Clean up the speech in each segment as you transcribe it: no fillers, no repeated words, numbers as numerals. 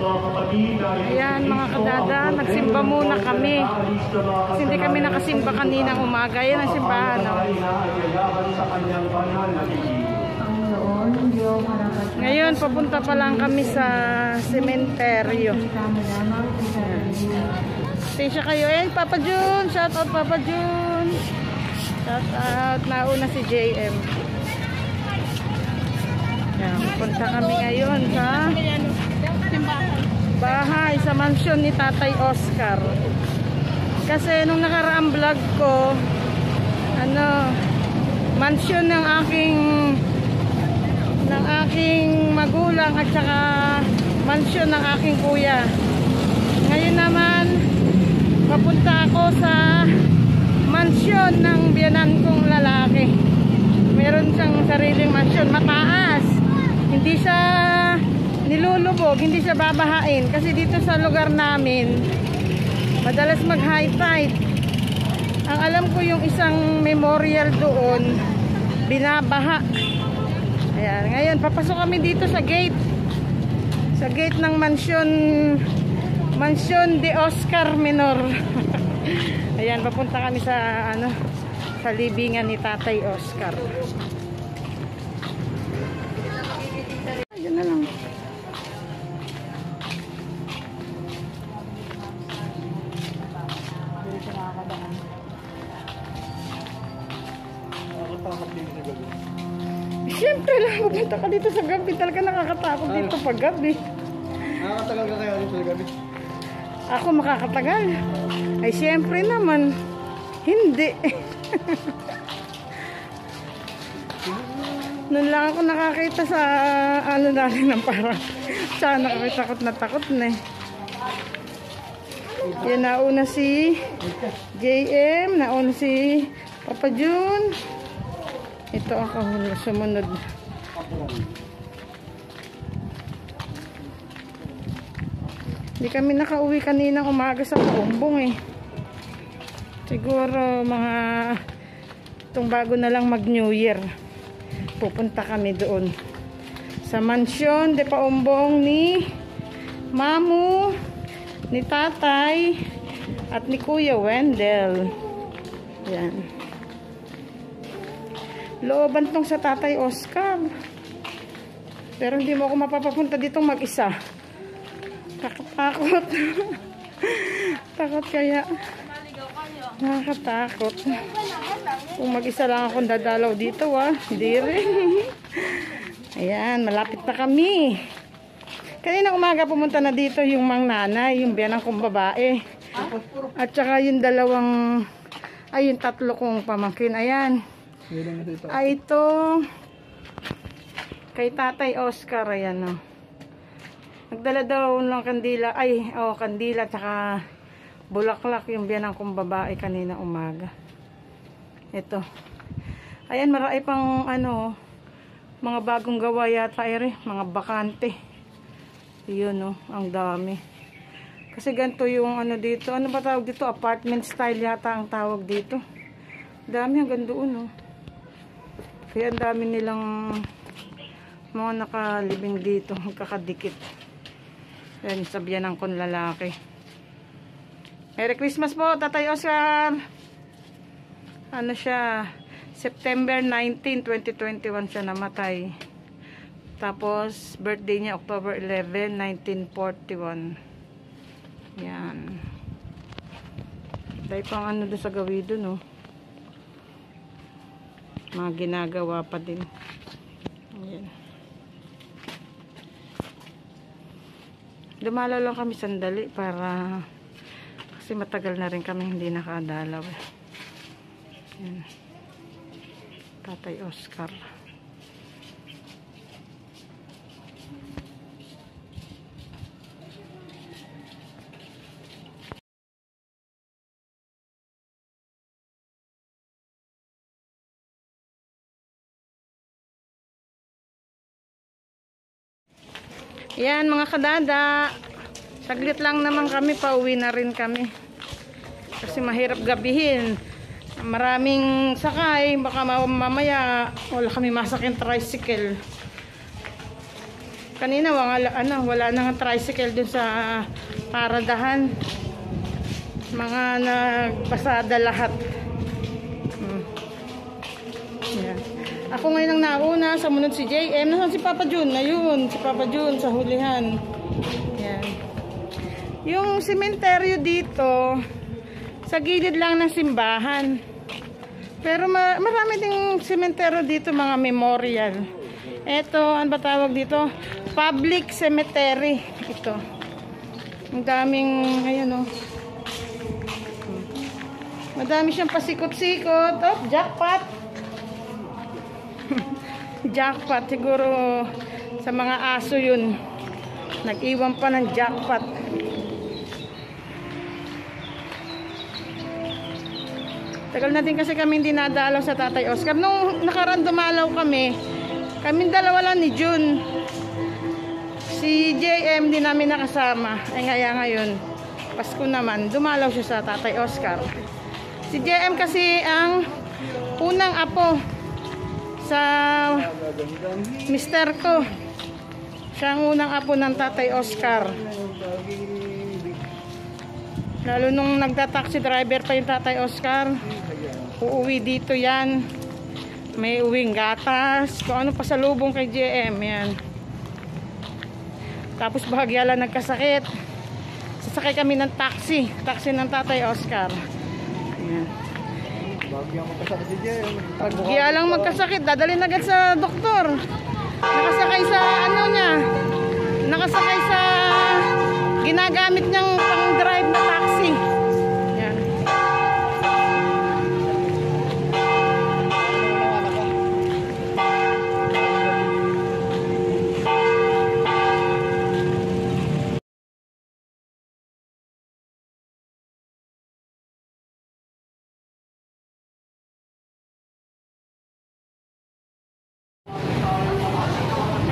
Ayan mga kadada, nagsimba muna kami. Kasi hindi kami nakasimba kaninang umaga. Ayan ang simbahan. No? Ngayon, papunta pa lang kami sa sementeryo. Pasensya kayo. Ayan, Papa Jun. Shout out Papa Jun. Shout out. Nauna si JM. Ayan, punta kami ngayon sa bahay, sa mansyon ni Tatay Oscar. Kasi nung nakaraang vlog ko, mansyon ng aking magulang at saka mansyon ng aking kuya. Ngayon naman papunta ako sa mansyon ng biyanan kong lalaki. Meron siyang sariling mansyon, mataas. Hindi siya nilulubog, hindi siya babahain. Kasi dito sa lugar namin madalas mag high tide. Ang alam ko yung isang memorial doon binabaha. Ayan, ngayon papasok kami dito sa gate. Sa gate ng Mansyon de Oscar Menor. Ayan, papunta kami sa sa libingan ni Tatay Oscar. Ayun na lang. Siyempre lang, pupunta ka dito sa gabi. Talaga nakakatakot dito pag gabi. Nakakatagal ka kaya dito sa gabi? Ako makakatagal. Ay siyempre naman. Hindi. Noon lang ako nakakita sa natin ng parang sana kami takot na eh. Yan, nauna si JM, nauna si Papa Jun. Ito ako sumunod. Hindi kami nakauwi kaninang umaga sa Paumbong eh. Siguro mga itong bago na lang mag New Year. Pupunta kami doon sa mansyon de Paumbong ni Mamu, ni Tatay at ni Kuya Wendell. Yan. Looban tong sa Tatay Oscar. Pero hindi mo ako mapapapunta ditong mag-isa. Takot. Takot kaya. Nakakatakot. Kung mag-isa lang akong dadalaw dito hindi rin. Ayan, malapit na kami. Kanina umaga pumunta na dito yung mang nanay, yung biyanang kong babae. At saka yung yung tatlo kong pamangkin. Ayan. Ay ito kay Tatay Oscar. Ayan nagdala daw ng kandila. Kandila tsaka bulaklak yung biyanang kong babae kanina umaga. Ito. Ayan, marami pang mga bagong gawa yata mga bakante. Yun ang dami. Kasi ganito yung dito. Ano ba tawag dito? Apartment style yata ang tawag dito. Dami hanggang doon Kaya ang dami nilang mga nakalibing dito, kakadikit. Yan, sabihan ng kon lalaki. Merry Christmas po, Tatay Oscar. Siya, September 19, 2021 siya namatay. Tapos, birthday niya, October 11, 1941. Yan. Dahil pang doon sa gawido, mga ginagawa pa din. Ayan. Dumalaw lang kami sandali para kasi matagal na rin kami hindi nakadalaw. Ayan. Tatay Oscar. Yan mga kadada, saglit lang naman kami, pauwi na rin kami kasi mahirap gabihin, maraming sakay, baka mamaya wala kami masakin tricycle. Kanina wala nang tricycle dun sa paradahan. Mga nagpasada lahat. Yan. Ako ngayon ang nauna, sumunod si JM. Nasaan si Papa Jun? Ayun, si Papa Jun sa hulihan. Yan. Yung sementeryo dito, sa gilid lang ng simbahan. Pero marami ding sementeryo dito, mga memorial. Ito, ano ba tawag dito? Public cemetery. Ito. Ang daming, ayan o. Madami siyang pasikot-sikot. Oh, jackpot. Jackpot. Siguro sa mga aso yun. Nag-iwan pa ng jackpot. Tagal na din kasi kami hindi nadalaw sa Tatay Oscar. Nung nakaraan dumalaw kami, kaming dalawa lang ni June. Si JM di namin nakasama. Ay ngayon, Pasko naman, dumalaw siya sa Tatay Oscar. Si JM kasi ang unang apo sa mister ko. Siya ang unang apo ng Tatay Oscar. Lalo nung nagta-taxi driver pa yung Tatay Oscar, uuwi dito yan. May uwing gatas, kung ano pa sa lubong kay JM, yan. Tapos bahagya lang nagkasakit. Sasakay kami ng taxi ng Tatay Oscar. Yan. Bahagya lang magkasakit, dadalhin agad sa doktor. Nakasakay sa nakasakay sa ginagamit niyang pang-drive na taxi. Yan.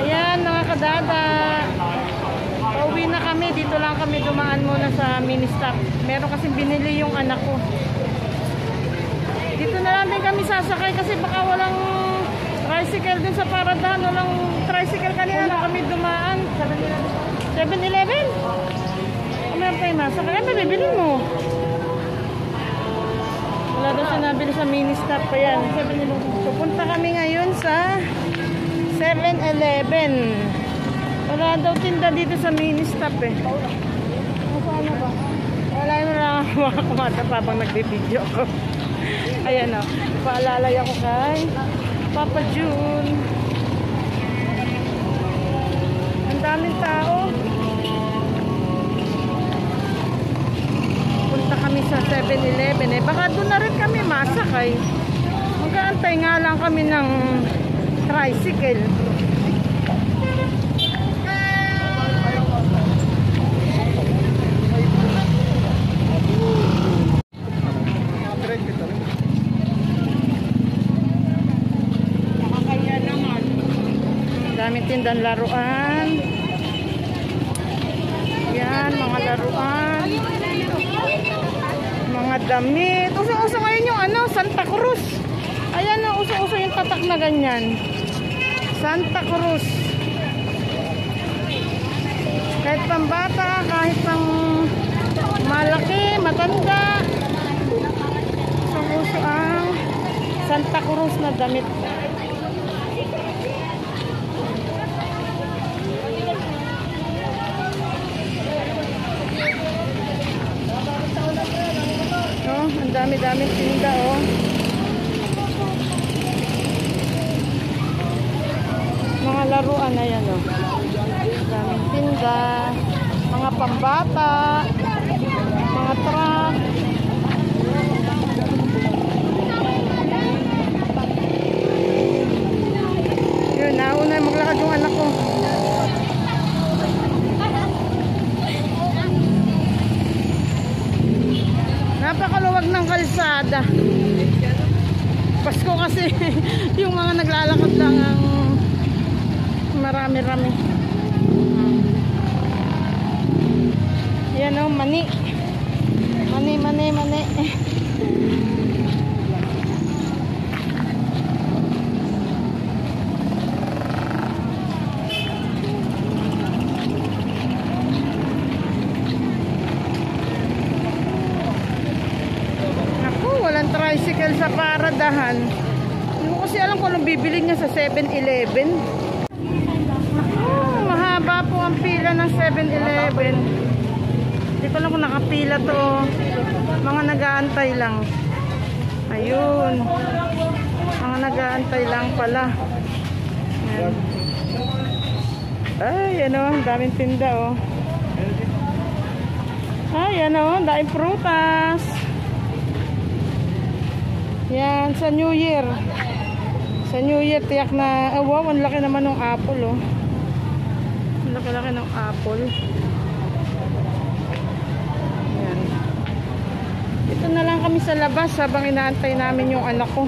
Ayan mga kadada. Pauwi na kami. Dito lang kami dumaan muna sa mini stop. Meron kasi binili yung anak ko. Dito na lang din kami sasakay kasi baka walang tricycle dun sa paradahan. Walang tricycle kanina na kami dumaan. 7-Eleven? Meron tayo masakay. Ano bibili mo? Wala daw siya nabili sa mini stop pa yan. 7-Eleven. Pupunta kami ngayon sa 7-Eleven. Wala daw tinda dito sa mini stop eh. Ano ba? Wala mo lang ako mga kumata pa habang nagbibideo ako. Ayan o. Paalalay ako kay Papa Jun. Ang daming tao. Punta kami sa 7-Eleven eh. Baka doon na rin kami masakay. Mag-aantay nga lang kami ng tricycle. Daming tindahan laruan. Yan, mga laruan. Mga damit. Uso-uso ngayon yung Santa Cruz. Ayan na, uso-uso yung tatak na ganyan. Santa Cruz. Kahit pambata, kahit pang malaki, matanda. Uso-uso ang Santa Cruz na damit. Ang dami-dami tinda oh. Mga laruan na yan oh. Daming tinda, mga pambata, mga truck. Yun, nauna maglakad yung anak ko. Napakaluwag ng kalsada. Pasko kasi yung mga naglalakad lang ang marami-rami. Yan o, mani. Mani. tricycle sa paradahan. Hindi ko kasi alam kung anong bibili niya sa 7-Eleven. Oh, mahaba po ang pila ng 7-Eleven. Hindi ko alam kung nakapila to. Mga nag-aantay lang. Ayun. Mga nag-aantay lang pala. Ayan. Ay, ano, daming tinda, oh. Ay, ano, daming prutas. Yan, sa New Year. Sa New Year, tiyak na, oh, wow, ang laki naman ng apple, oh. Ang laki-laki ng apple. Yan. Ito na lang kami sa labas habang inaantay namin yung anak ko.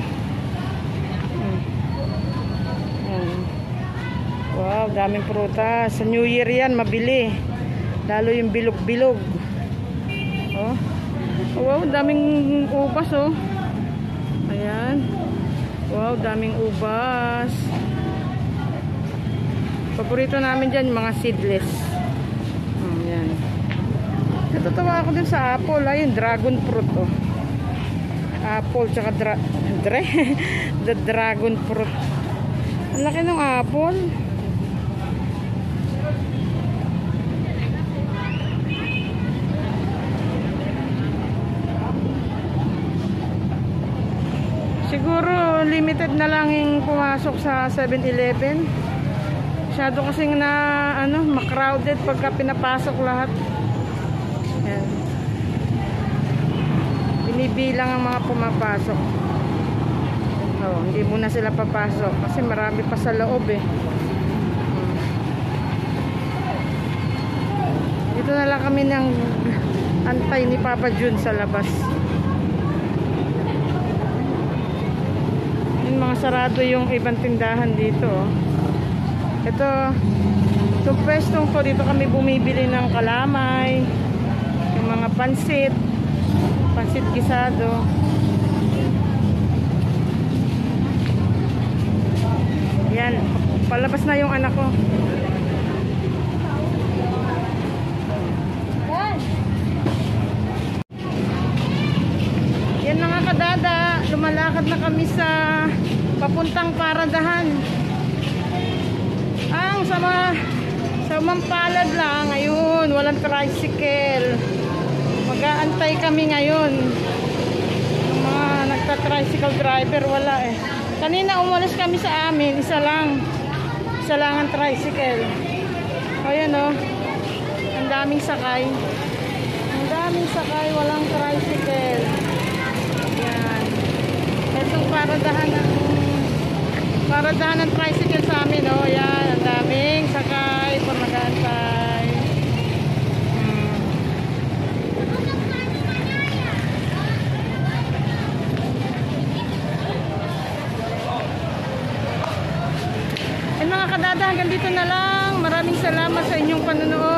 Wow, daming prutas. Sa New Year yan, mabili. Lalo yung bilog-bilog. Oh. Wow, daming ubas, oh. Ayan. Wow, daming ubas. Paborito namin dyan, mga seedless. Ayan. Natutuwa ako din sa apple. Ayun, dragon fruit, oh. Apple, tsaka the dragon fruit. Ang laki ng apple. Siguro limited na lang yung pumasok sa 7-Eleven. Masyado kasing na ano, ma-crowded pagka pinapasok lahat. Yan. Binibilang ang mga pumapasok. Oh, hindi muna sila papasok kasi marami pa sa loob, eh. Dito na lang kami ng antay ni Papa Jun sa labas. Mga sarado yung ibang tindahan dito. Ito, itong pwestong to, dito kami bumibili ng kalamay, yung mga pansit gisado. Yan, palabas na yung anak ko. Yan mga kadada, lumalakad na kami sa papuntang paradahan. Ang sa Mampalad lang, ayun, walang tricycle. Mag-aantay kami ngayon. Yung mga nagta-tricycle driver, wala, eh. Kanina umalis kami sa amin, isa lang ang tricycle. Ayan, oh, ang daming sakay. Walang tricycle. Yan. Itong paradahan ng tricycle sa amin, oh. Yan, ang daming sakay pag mag-aantay. Mga kadada, hanggang dito na lang. Maraming salamat sa inyong panonood.